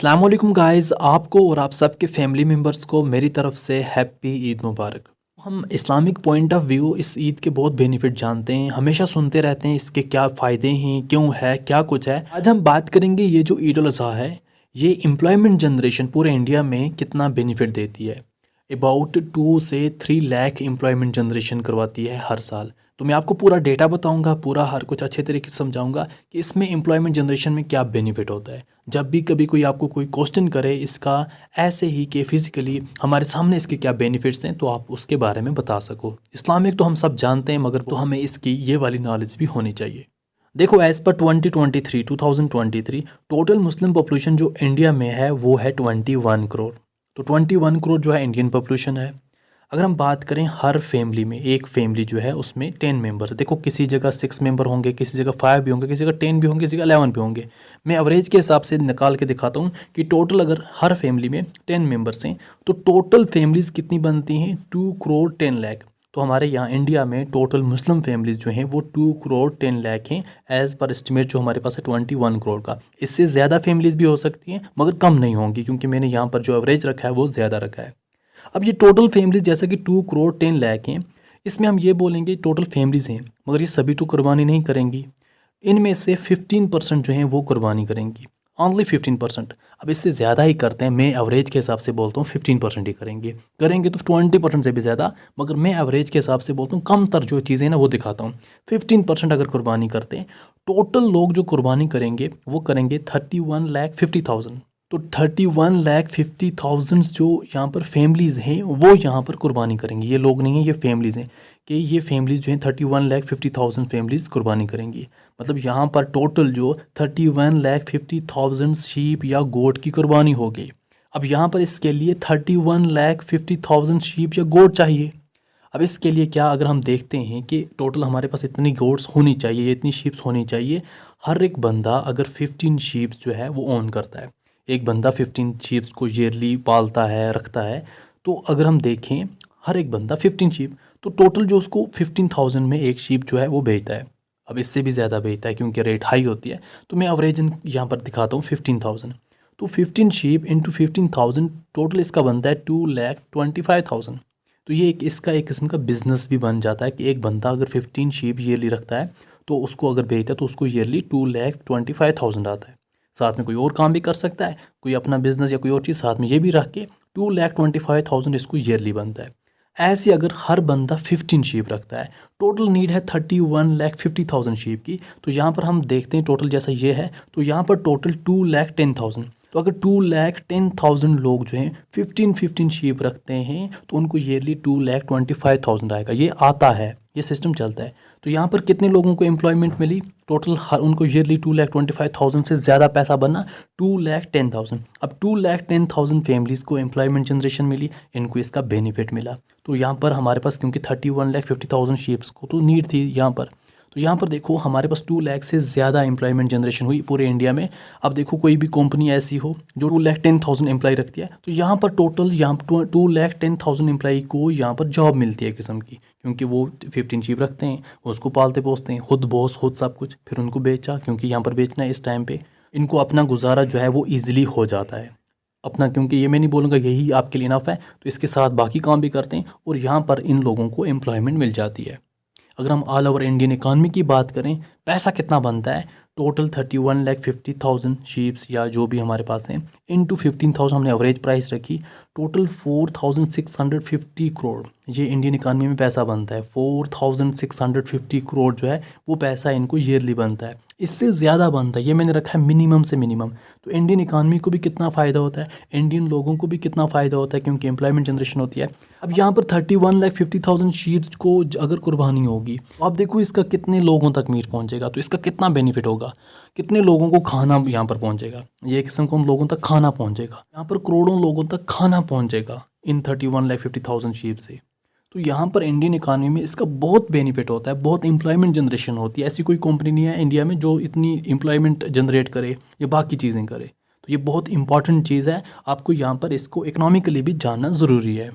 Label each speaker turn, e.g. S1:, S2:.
S1: अस्सलाम वालेकुम गाइस, आपको और आप सबके फैमिली मेम्बर्स को मेरी तरफ से हैप्पी ईद मुबारक। हम इस्लामिक पॉइंट ऑफ व्यू इस ईद के बहुत बेनिफिट जानते हैं, हमेशा सुनते रहते हैं इसके क्या फ़ायदे हैं, क्यों है, क्या कुछ है। आज हम बात करेंगे ये जो ईद उल अज़हा है, ये एम्प्लॉयमेंट जनरेशन पूरे इंडिया में कितना बेनिफिट देती है। अबाउट 2 से 3 लाख एम्प्लॉयमेंट जनरेशन करवाती है हर साल। तो मैं आपको पूरा डेटा बताऊंगा, पूरा हर कुछ अच्छे तरीके से समझाऊंगा कि इसमें एम्प्लॉयमेंट जनरेशन में क्या बेनिफिट होता है। जब भी कभी कोई आपको कोई क्वेश्चन करे इसका ऐसे ही कि फिज़िकली हमारे सामने इसके क्या बेनिफिट्स हैं, तो आप उसके बारे में बता सको। इस्लामिक तो हम सब जानते हैं, मगर तो हमें इसकी ये वाली नॉलेज भी होनी चाहिए। देखो, as per 2023 total Muslim population जो इंडिया में है वो है 21 करोड़। तो 21 करोड़ जो है इंडियन पॉपुलेशन है। अगर हम बात करें हर फैमिली में, एक फैमिली जो है उसमें 10 मेंबर, देखो किसी जगह 6 मेंबर होंगे, किसी जगह 5 भी होंगे, किसी जगह 10 भी होंगे, किसी जगह 11 भी होंगे। मैं एवरेज के हिसाब से निकाल के दिखाता हूँ कि टोटल अगर हर फैमिली में 10 मेंबर्स हैं तो टोटल फैमिलीज़ कितनी बनती हैं, 2 करोड़ 10 लाख। तो हमारे यहाँ इंडिया में टोटल मुस्लिम फैमिलीज़ जो हैं वो 2 करोड़ 10 लाख हैं, एज़ पर एस्टिमेट जो हमारे पास है 21 करोड़ का। इससे ज़्यादा फैमिलीज़ भी हो सकती हैं मगर कम नहीं होंगी, क्योंकि मैंने यहाँ पर जो एवरेज रखा है वो ज़्यादा रखा है। अब ये टोटल फैमिलीज़ जैसा कि 2 करोड़ 10 लाख हैं, इसमें हम ये बोलेंगे टोटल फैमिलीज़ हैं, मगर ये सभी तो कुर्बानी नहीं करेंगी। इनमें से 15% जो हैं वो कुर्बानी करेंगी, ओनली 15%। अब इससे ज़्यादा ही करते हैं, मैं एवरेज के हिसाब से बोलता हूँ 15% ही करेंगे। करेंगे तो 20% से भी ज़्यादा, मगर मैं एवरेज के हिसाब से बोलता हूँ, कम तर जो चीज़ें ना वो दिखाता हूँ। 15% अगर कुर्बानी करते हैं, टोटल लोग जो कुर्बानी करेंगे वो करेंगे 31,50,000। तो 31,50,000 जो यहाँ पर फैमिलीज़ हैं वो यहाँ पर कुर्बानी करेंगी। ये लोग नहीं हैं, ये फैमिलीज़ हैं कि ये फैमिलीज़ जो हैं 31,50,000 फैमिलीज़ कुर्बानी करेंगी। मतलब यहाँ पर टोटल जो 31,50,000 शीप या गोट की कुर्बानी हो गई। अब यहाँ पर इसके लिए 31,50,000 शीप या गोट चाहिए। अब इसके लिए क्या, अगर हम देखते हैं कि टोटल हमारे पास इतनी गोट्स होनी चाहिए, इतनी शीप्स होनी चाहिए। हर एक बंदा अगर 15 शीप्स जो है वो ओन करता है, एक बंदा 15 शीप्स को ईयरली पालता है, रखता है। तो अगर हम देखें हर एक बंदा 15 शीप, तो टोटल जो उसको 15,000 में एक शीप जो है वो बेचता है। अब इससे भी ज़्यादा बेचता है क्योंकि रेट हाई होती है। तो मैं एवरेज यहाँ पर दिखाता हूँ 15,000। तो 15 शीप इंटू 15,000, टोटल इसका बनता है 2,25,000। तो ये इसका एक किस्म का बिजनेस भी बन जाता है कि एक बंदा अगर 15 शीप ईयरली रखता है तो उसको अगर बेचता है तो उसको ईयरली 2,25,000 आता है। साथ में कोई और काम भी कर सकता है, कोई अपना बिजनेस या कोई और चीज़ साथ में ये भी रख के 2,25,000 इसको ईयरली बनता है। ऐसे अगर हर बंदा 15 शीप रखता है, टोटल नीड है 31,50,000 शीप की। तो यहाँ पर हम देखते हैं टोटल जैसा ये है, तो यहाँ पर टोटल 2,10,000। तो अगर 2,10,000 लोग जो हैं 15 शीप रखते हैं तो उनको ईयरली 2,25,000 आएगा। ये आता है, ये सिस्टम चलता है। तो यहाँ पर कितने लोगों को एम्प्लॉयमेंट मिली, टोटल हर उनको ईयरली 2,25,000 से ज़्यादा पैसा बनना 2,10,000। अब 2,10,000 फैमिलीज़ को एम्प्लॉयमेंट जनरेशन मिली, इनको इसका बेनिफिट मिला। तो यहाँ पर हमारे पास क्योंकि 31,50,000 शीप्स को तो नीड थी यहाँ पर, तो यहाँ पर देखो हमारे पास 2 लाख से ज़्यादा एम्प्लॉयमेंट जनरेशन हुई पूरे इंडिया में। अब देखो कोई भी कंपनी ऐसी हो जो 2,10,000 एम्प्लॉय रखती है, तो यहाँ पर टोटल यहाँ 2,10,000 एम्प्लॉय को यहाँ पर जॉब मिलती है किस्म की, क्योंकि वो 15 शीप रखते हैं, उसको पालते पोसते हैं, खुद बॉस खुद सब कुछ, फिर उनको बेचा, क्योंकि यहाँ पर बेचना है इस टाइम पे, इनको अपना गुजारा जो है वो ईजिली हो जाता है अपना। क्योंकि ये मैं नहीं बोलूँगा यही आपके लिए इनफ है, तो इसके साथ बाकी काम भी करते हैं और यहाँ पर इन लोगों को एम्प्लॉयमेंट मिल जाती है। अगर हम ऑल ओवर इंडियन इकानमी की बात करें, पैसा कितना बनता है, टोटल 31,50,000 शीप्स या जो भी हमारे पास हैं इंटू 15,000 हमने एवरेज प्राइस रखी, टोटल 4,650 करोड़ ये इंडियन इकानमी में पैसा बनता है। 4,650 करोड़ जो है वो पैसा इनको ईयरली बनता है। इससे ज़्यादा बनता है, ये मैंने रखा है मिनिमम से मिनिमम। तो इंडियन इकानमी को भी कितना फ़ायदा होता है, इंडियन लोगों को भी कितना फ़ायदा होता है, क्योंकि एम्प्लॉयमेंट जनरेशन होती है। अब यहाँ पर 31,50,000 शीट्स को अगर कुर्बानी होगी तो आप देखो इसका कितने लोगों तक मीट पहुँचेगा, तो इसका कितना बेनिफिट होगा, कितने लोगों को खाना यहाँ पर पहुँचेगा। ये किस्म को उन लोगों तक खाना पहुँचेगा, यहाँ पर करोड़ों लोगों तक खाना पहुँचेगा इन 31,50,000 शीप से। तो यहाँ पर इंडियन इकानमी में इसका बहुत बेनिफिट होता है, बहुत एम्प्लॉयमेंट जनरेशन होती है। ऐसी कोई कंपनी नहीं है इंडिया में जो इतनी एम्प्लॉयमेंट जनरेट करे या बाकी चीज़ें करे। तो ये बहुत इंपॉर्टेंट चीज़ है, आपको यहाँ पर इसको इकोनॉमिकली भी जानना ज़रूरी है।